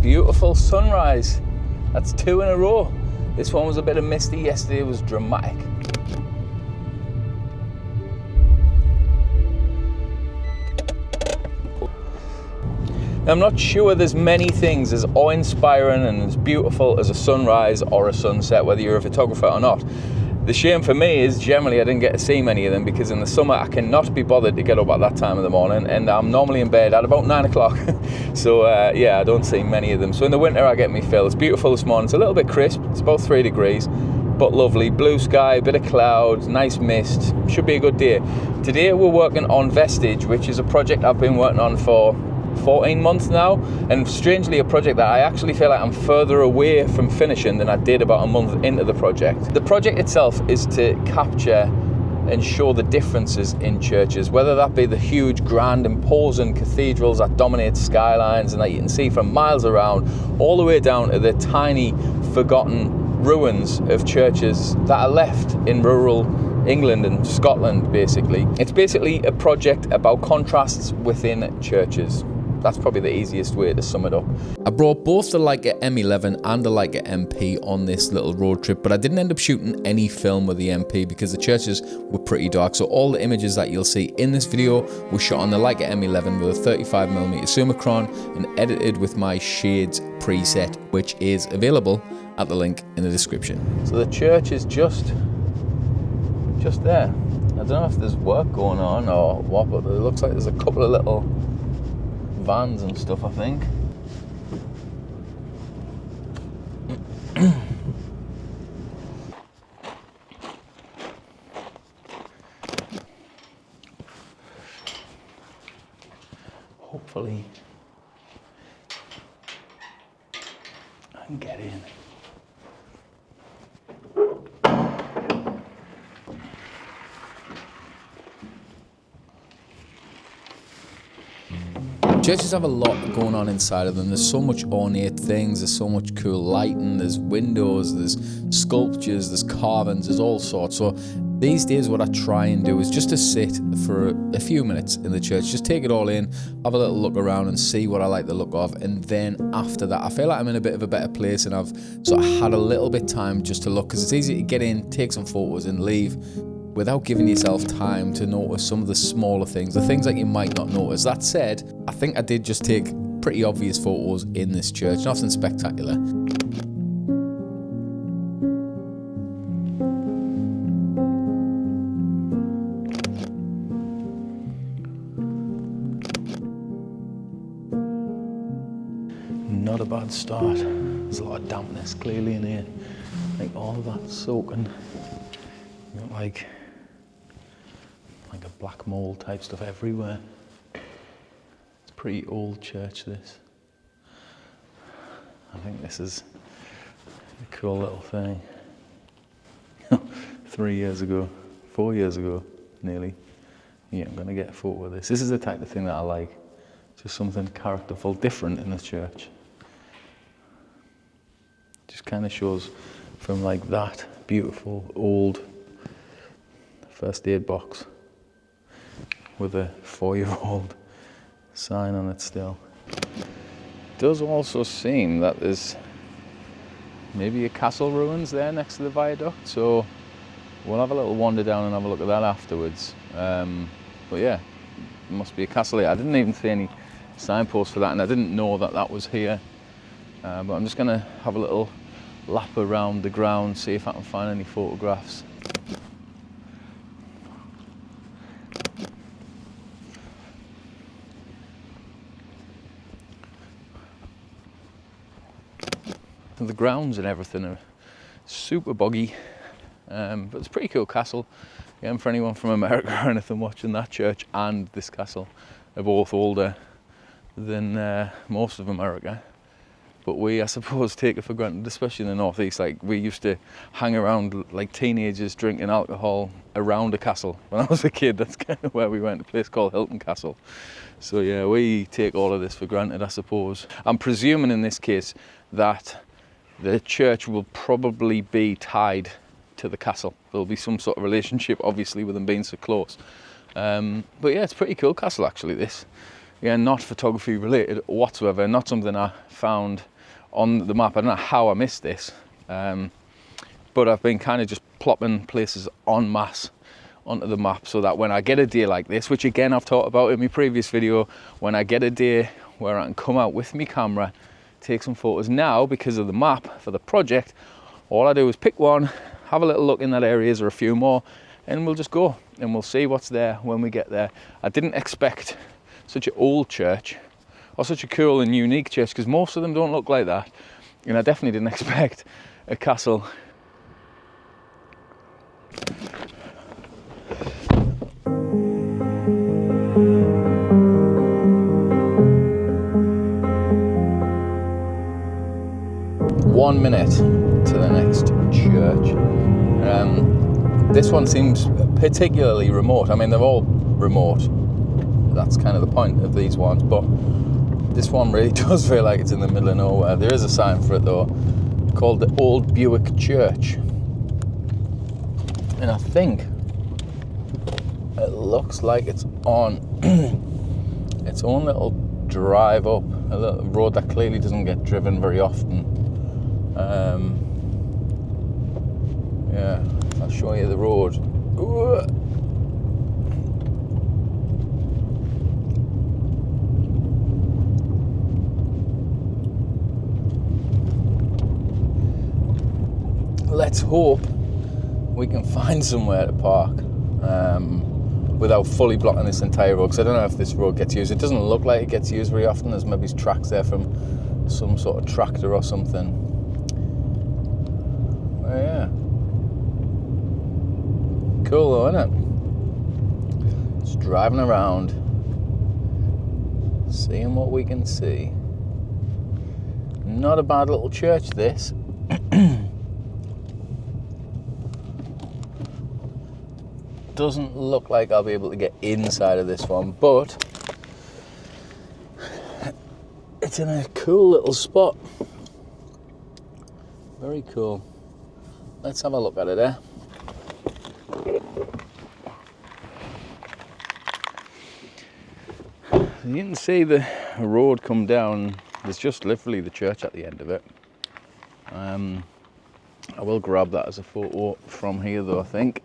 beautiful sunrise. That's 2 in a row. This one was a bit of misty, yesterday was dramatic. I'm not sure there's many things as awe-inspiring and as beautiful as a sunrise or a sunset, whether you're a photographer or not. The shame for me is generally I didn't get to see many of them because in the summer I cannot be bothered to get up at that time of the morning, and I'm normally in bed at about 9 o'clock. So yeah, I don't see many of them. So in the winter I get me fill. It's beautiful this morning. It's a little bit crisp. It's about 3 degrees, but lovely. Blue sky, a bit of clouds, nice mist. Should be a good day. Today we're working on Vestige, which is a project I've been working on for 14 months now, and strangely a project that I actually feel like I'm further away from finishing than I did about a month into the project. The project itself is to capture and show the differences in churches, whether that be the huge, grand, imposing cathedrals that dominate skylines and that you can see from miles around, all the way down to the tiny, forgotten ruins of churches that are left in rural England and Scotland, basically. It's basically a project about contrasts within churches. That's probably the easiest way to sum it up. I brought both the Leica M11 and the Leica MP on this little road trip, but I didn't end up shooting any film with the MP because the churches were pretty dark. So all the images that you'll see in this video were shot on the Leica M11 with a 35mm Summicron and edited with my shades preset, which is available at the link in the description. So the church is just there. I don't know if there's work going on or what, but it looks like there's a couple of little vans and stuff, I think. Hopefully I can get in. Churches have a lot going on inside of them. There's so much ornate things, there's so much cool lighting, there's windows, there's sculptures, there's carvings, there's all sorts. So these days what I try and do is just to sit for a few minutes in the church, just take it all in, have a little look around and see what I like the look of, and then after that I feel like I'm in a bit of a better place and I've sort of had a little bit of time just to look, because it's easy to get in, take some photos and leave without giving yourself time to notice some of the smaller things, the things that you might not notice. That said, I think I did just take pretty obvious photos in this church, nothing spectacular. Not a bad start. There's a lot of dampness clearly in here. Like all of that soaking. Like a black mold type stuff everywhere. It's a pretty old church, this. I think this is a cool little thing. 3 years ago, 4 years ago, nearly. Yeah, I'm gonna get a photo of this. This is the type of thing that I like. Just something characterful, different in the church. Just kind of shows from like that beautiful old first aid box with a 4-year-old sign on it still. It does also seem that there's maybe a castle ruins there next to the viaduct, so we'll have a little wander down and have a look at that afterwards. But yeah, there must be a castle here. I didn't even see any signposts for that, and I didn't know that that was here. But I'm just gonna have a little lap around the ground, see if I can find any photographs. The grounds and everything are super boggy, but it's a pretty cool castle. Again, for anyone from America or anything watching, that church and this castle are both older than most of America. But we, I suppose, take it for granted, especially in the northeast. Like, we used to hang around like teenagers drinking alcohol around a castle when I was a kid. That's kind of where we went, a place called Hilton Castle. So yeah, we take all of this for granted, I suppose. I'm presuming in this case that the church will probably be tied to the castle. There'll be some sort of relationship, obviously, with them being so close. But yeah, it's a pretty cool castle, actually, this. Yeah, not photography related whatsoever, not something I found on the map. I don't know how I missed this, but I've been kind of just plopping places en masse onto the map so that when I get a day like this, which again I've talked about in my previous video, when I get a day where I can come out with my camera, take some photos. Now, because of the map for the project, all I do is pick one, have a little look in that area, or a few more, and we'll just go and we'll see what's there when we get there. I didn't expect such an old church or such a cool and unique church, because most of them don't look like that, and I definitely didn't expect a castle. One minute to the next church. This one seems particularly remote. I mean, they're all remote. That's kind of the point of these ones, but this one really does feel like it's in the middle of nowhere. There is a sign for it though, called the Old Buick Church. And I think it looks like it's on its own little drive up, a little road that clearly doesn't get driven very often. Yeah, I'll show you the road. Ooh. Let's hope we can find somewhere to park without fully blocking this entire road, because I don't know if this road gets used. It doesn't look like it gets used very often. There's maybe tracks there from some sort of tractor or something. Oh yeah. Cool though, isn't it? Just driving around, seeing what we can see. Not a bad little church, this. Doesn't look like I'll be able to get inside of this one, but it's in a cool little spot. Very cool. Let's have a look at it, eh? You can see the road come down. There's just literally the church at the end of it. I will grab that as a photo from here though, I think.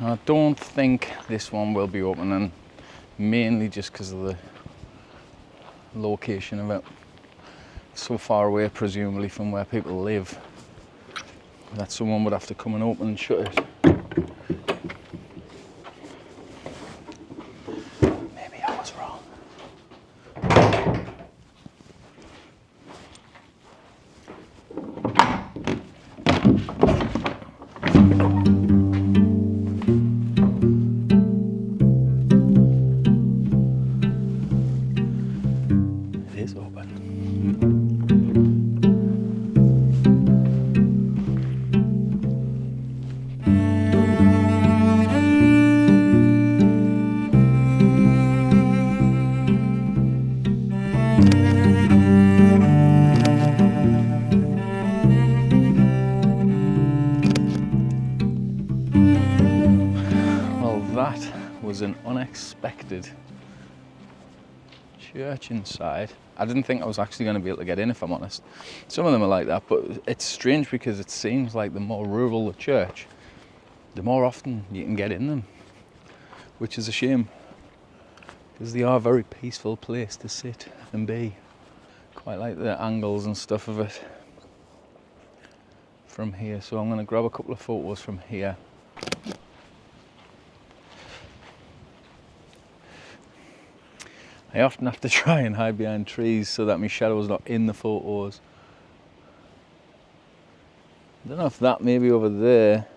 I don't think this one will be opening, mainly just because of the location of it. So far away, presumably from where people live, that someone would have to come and open and shut it. Maybe I was wrong. It is open. Well, that was an unexpected church inside. I didn't think I was actually going to be able to get in, if I'm honest. Some of them are like that, but it's strange because it seems like the more rural the church, the more often you can get in them, which is a shame, because they are a very peaceful place to sit and be. Quite like the angles and stuff of it from here, so I'm going to grab a couple of photos from here. I often have to try and hide behind trees so that my shadow's not in the photos. I don't know if that maybe over there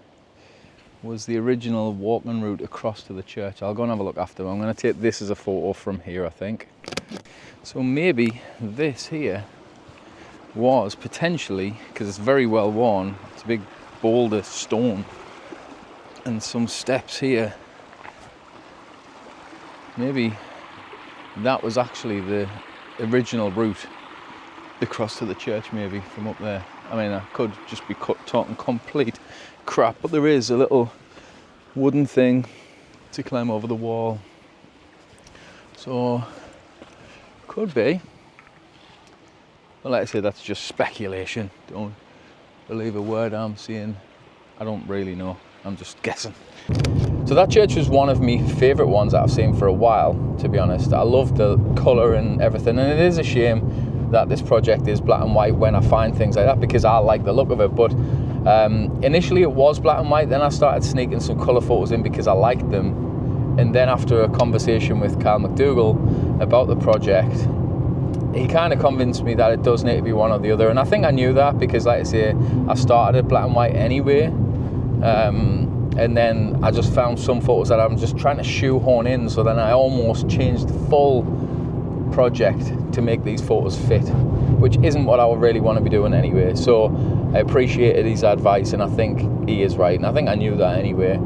was the original walking route across to the church. I'll go and have a look after. I'm going to take this as a photo from here, I think. So maybe this here was potentially, because it's very well worn, it's a big boulder stone and some steps here. Maybe that was actually the original route across to the church, maybe from up there. I mean, I could just be talking complete crap, but there is a little wooden thing to climb over the wall. So, could be. But like I say, that's just speculation. Don't believe a word I'm saying. I don't really know. I'm just guessing. So that church was one of my favourite ones that I've seen for a while, to be honest. I love the colour and everything, and it is a shame that this project is black and white when I find things like that, because I like the look of it. But initially it was black and white, then I started sneaking some colour photos in because I liked them. And then after a conversation with Carl McDougall about the project, he kind of convinced me that it does need to be one or the other. And I think I knew that because, like I say, I started at black and white anyway. And then I just found some photos that I'm just trying to shoehorn in, so then I almost changed the full project to make these photos fit, which isn't what I really want to be doing anyway. So I appreciated his advice, and I think he is right, and I think I knew that anyway.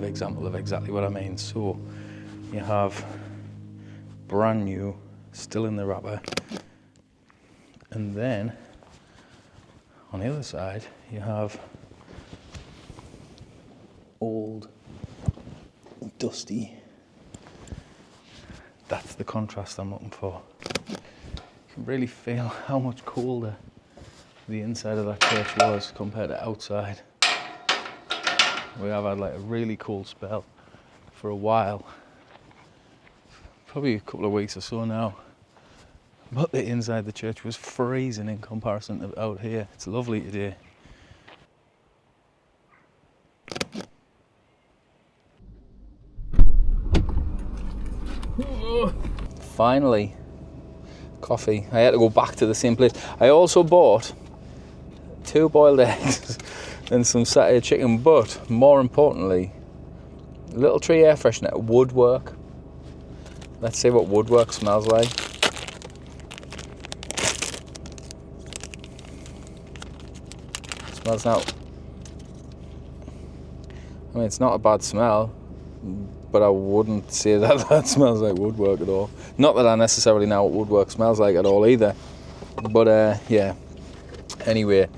Example of exactly what I mean. So you have brand new, still in the wrapper, and then on the other side you have old, dusty. That's the contrast I'm looking for. You can really feel how much colder the inside of that church was compared to outside. We have had like a really cool spell for a while, probably a couple of weeks or so now, but the inside of the church was freezing in comparison to out here. It's lovely today. Finally, coffee. I had to go back to the same place. I also bought 2 boiled eggs and some satay chicken, but more importantly, a little tree air freshener, woodwork. Let's see what woodwork smells like. Smells now. I mean, it's not a bad smell, but I wouldn't say that that smells like woodwork at all. Not that I necessarily know what woodwork smells like at all either. But yeah. Anyway,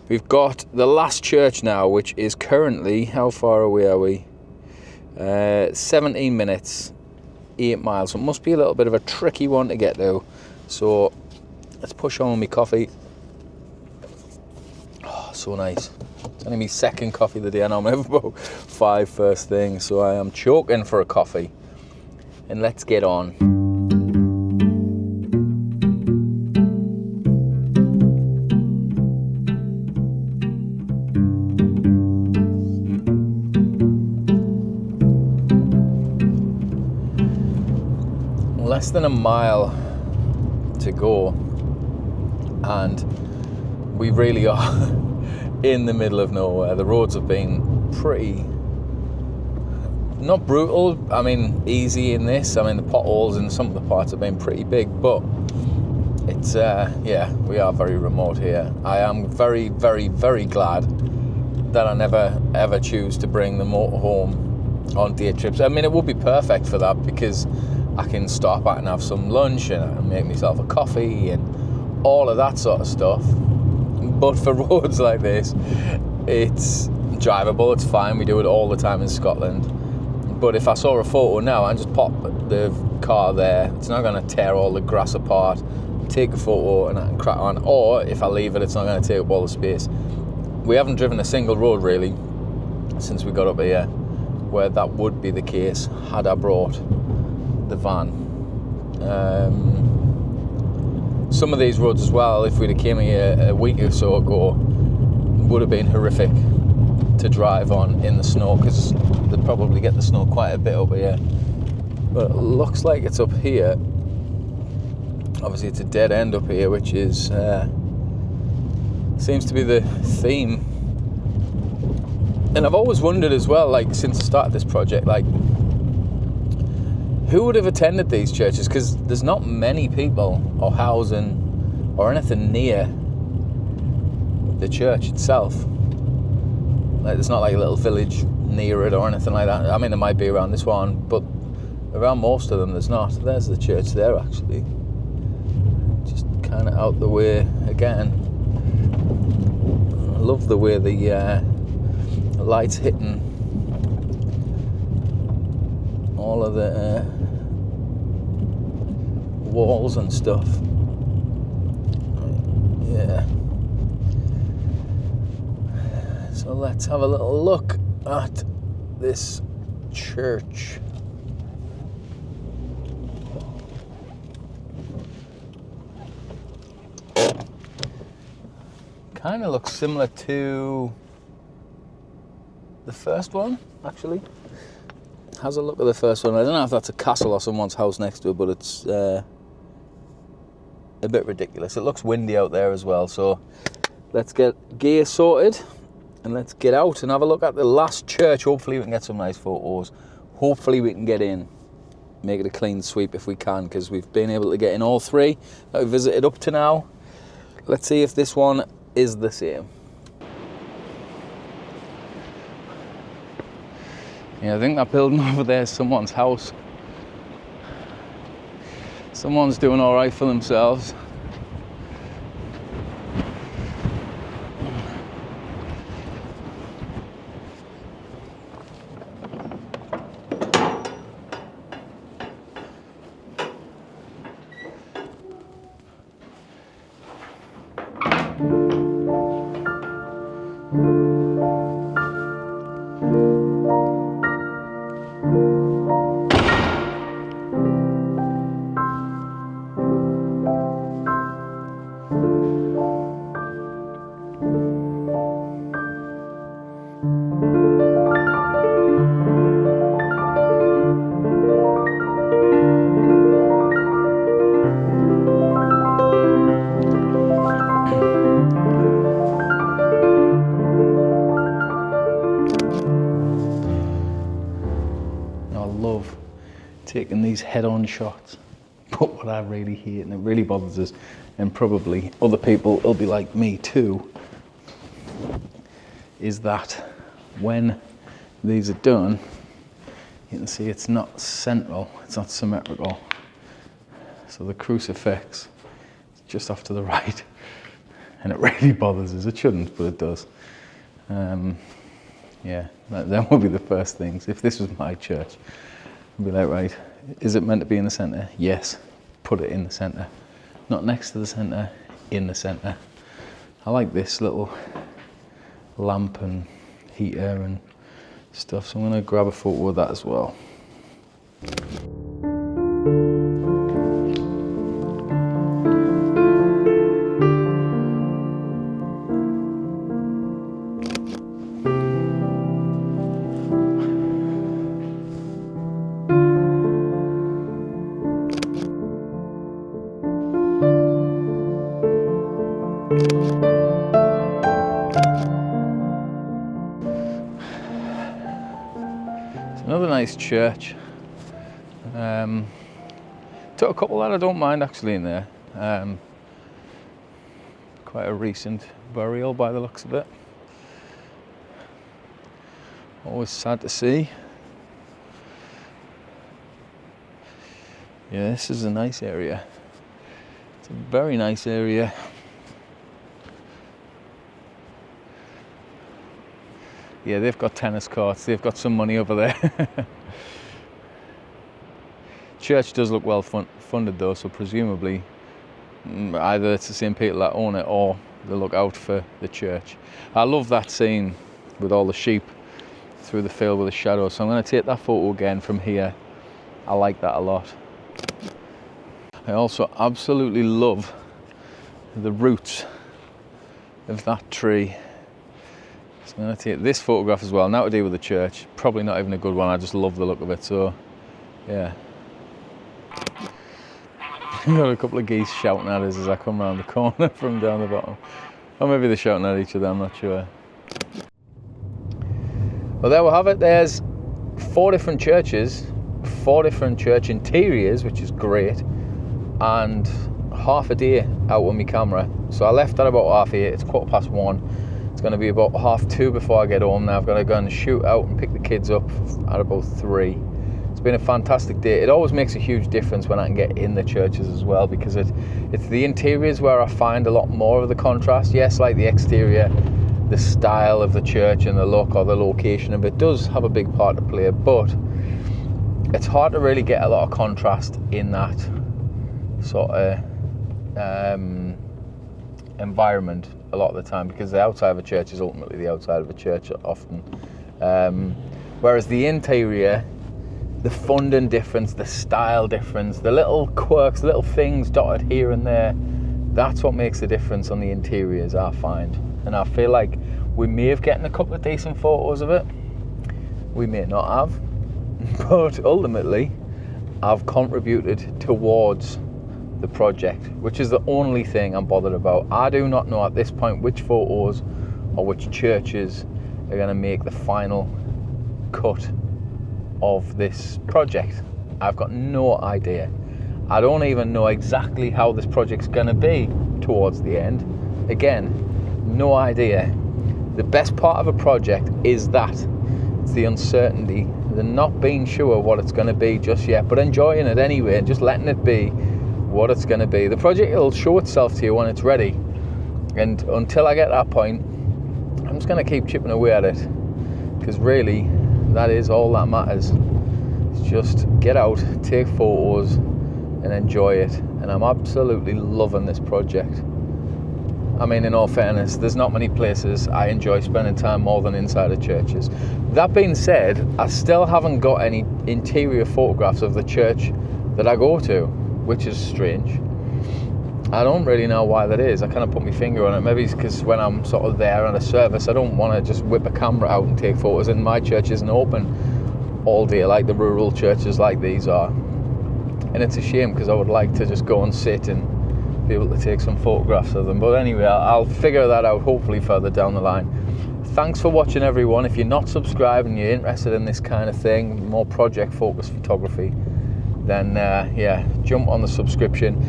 we've got the last church now, which is currently, how far away are we? 17 minutes, 8 miles. So it must be a little bit of a tricky one to get to. So let's push on with my coffee. Oh, so nice. It's only my second coffee of the day. I normally have about 5 first thing, so I am choking for a coffee. And let's get on. Less than a mile to go, and we really are in the middle of nowhere. The roads have been pretty, not brutal, I mean easy in this. I mean the potholes in some of the parts have been pretty big, but it's yeah, we are very remote here. I am very, very, very glad that I never ever choose to bring the motorhome on day trips. I mean, it would be perfect for that because I can stop out and have some lunch and make myself a coffee and all of that sort of stuff. But for roads like this, it's drivable, it's fine. We do it all the time in Scotland. But if I saw a photo now and just pop the car there, it's not going to tear all the grass apart. Take a photo and I can crack on. Or if I leave it, it's not going to take up all the space. We haven't driven a single road really since we got up here where that would be the case had I brought the van. Some of these roads as well, if we'd have came here a week or so ago, would have been horrific to drive on in the snow, because they'd probably get the snow quite a bit up here. But it looks like it's up here. Obviously it's a dead end up here, which is seems to be the theme. And I've always wondered as well, like since I started this project, like who would have attended these churches, because there's not many people or housing or anything near the church itself. Like there's not like a little village near it or anything like that. I mean, there might be around this one, but around most of them there's not. There's the church there actually, just kind of out the way again. I love the way the lights hitting all of the walls and stuff. Yeah. So let's have a little look at this church. Kind of looks similar to the first one, actually. How's a look at the first one? I don't know if that's a castle or someone's house next to it, but it's a bit ridiculous. It looks windy out there as well, so let's get gear sorted and let's get out and have a look at the last church. Hopefully we can get some nice photos. Hopefully we can get in, make it a clean sweep if we can, because we've been able to get in all three that we visited up to now. Let's see if this one is the same. Yeah, I think that building over there is someone's house. Someone's doing all right for themselves. Taking these head-on shots, but what I really hate, and it really bothers us, and probably other people will be like me too, is that when these are done, you can see it's not central, it's not symmetrical. So the crucifix is just off to the right, and it really bothers us. It shouldn't, but it does. Yeah, that would be the first things. If this was my church, I'd be like, right, is it meant to be in the centre? Yes, put it in the centre. Not next to the centre, in the centre. I like this little lamp and heater and stuff, so I'm going to grab a photo of that as well. Another nice church. Took a couple that I don't mind actually in there. Quite a recent burial by the looks of it. Always sad to see. Yeah, this is a nice area. It's a very nice area. Yeah, they've got tennis courts, they've got some money over there. Church does look well funded though, so presumably either it's the same people that own it or the lookout for the church. I love that scene with all the sheep through the field with the shadows, so I'm going to take that photo again from here. I like that a lot. I also absolutely love the roots of that tree. So I'm going to take this photograph as well, now to do with the church. Probably not even a good one, I just love the look of it, so yeah. Got a couple of geese shouting at us as I come around the corner from down the bottom. Or maybe they're shouting at each other, I'm not sure. Well, there we have it. There's 4 different churches, 4 different church interiors, which is great, and half a day out with my camera. So I left at about 8:30, it's 1:15. It's going to be about 2:30 before I get home. Now I've got to go and shoot out and pick the kids up at about 3. It's been a fantastic day. It always makes a huge difference when I can get in the churches as well, because it's the interiors where I find a lot more of the contrast. Yes, like the exterior, the style of the church and the look or the location of it does have a big part to play, but it's hard to really get a lot of contrast in that sort of environment a lot of the time, because the outside of a church is ultimately the outside of a church often. Whereas the interior, the funding difference, the style difference, the little quirks, little things dotted here and there, that's what makes the difference on the interiors, I find. And I feel like we may have gotten a couple of decent photos of it. We may not have. But ultimately, I've contributed towards the project, which is the only thing I'm bothered about. I do not know at this point which photos or which churches are going to make the final cut of this project. I've got no idea. I don't even know exactly how this project's going to be towards the end. Again, no idea. The best part of a project is that it's the uncertainty, the not being sure what it's going to be just yet, but enjoying it anyway and just letting it be what it's going to be. The project will show itself to you when it's ready, and until I get that point, I'm just going to keep chipping away at it, because really that is all that matters. It's just get out, take photos and enjoy it, and I'm absolutely loving this project. I mean, in all fairness, there's not many places I enjoy spending time more than inside of churches. That being said, I still haven't got any interior photographs of the church that I go to, which is strange. I don't really know why that is. I kind of put my finger on it. Maybe it's because when I'm sort of there on a service, I don't want to just whip a camera out and take photos, and my church isn't open all day like the rural churches like these are. And it's a shame, because I would like to just go and sit and be able to take some photographs of them. But anyway, I'll figure that out hopefully further down the line. Thanks for watching, everyone. If you're not subscribed and you're interested in this kind of thing, more project focused photography, then yeah, jump on the subscription.